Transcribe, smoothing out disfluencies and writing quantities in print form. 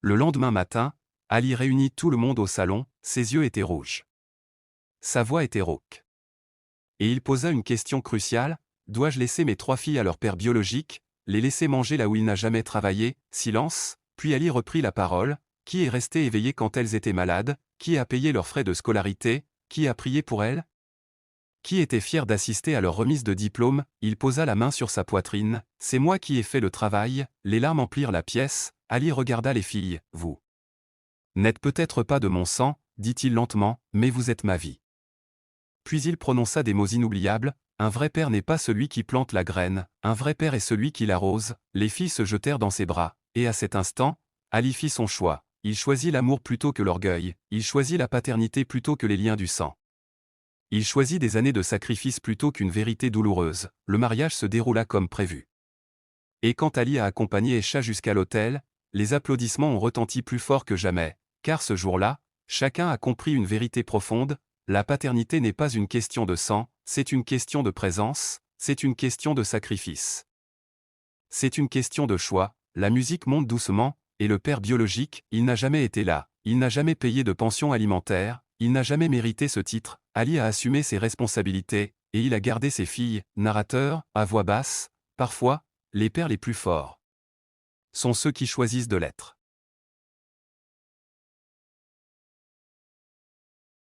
Le lendemain matin, Ali réunit tout le monde au salon, ses yeux étaient rouges. Sa voix était rauque. Et il posa une question cruciale, dois-je laisser mes 3 filles à leur père biologique, les laisser manger là où il n'a jamais travaillé? Silence, puis Ali reprit la parole, qui est resté éveillé quand elles étaient malades, qui a payé leurs frais de scolarité, qui a prié pour elles? Qui était fier d'assister à leur remise de diplôme? Il posa la main sur sa poitrine, c'est moi qui ai fait le travail, les larmes emplirent la pièce, Ali regarda les filles, vous n'êtes peut-être pas de mon sang, dit-il lentement, mais vous êtes ma vie. Puis il prononça des mots inoubliables, un vrai père n'est pas celui qui plante la graine, un vrai père est celui qui l'arrose. Les filles se jetèrent dans ses bras, et à cet instant, Ali fit son choix. Il choisit l'amour plutôt que l'orgueil, il choisit la paternité plutôt que les liens du sang. Il choisit des années de sacrifice plutôt qu'une vérité douloureuse. Le mariage se déroula comme prévu. Et quand Ali a accompagné Esha jusqu'à l'hôtel, les applaudissements ont retenti plus fort que jamais, car ce jour-là, chacun a compris une vérité profonde, la paternité n'est pas une question de sang, c'est une question de présence, c'est une question de sacrifice. C'est une question de choix, la musique monte doucement, et le père biologique, il n'a jamais été là, il n'a jamais payé de pension alimentaire, il n'a jamais mérité ce titre, Ali a assumé ses responsabilités, et il a gardé ses filles. Narrateur, à voix basse, parfois, les pères les plus forts sont ceux qui choisissent de l'être.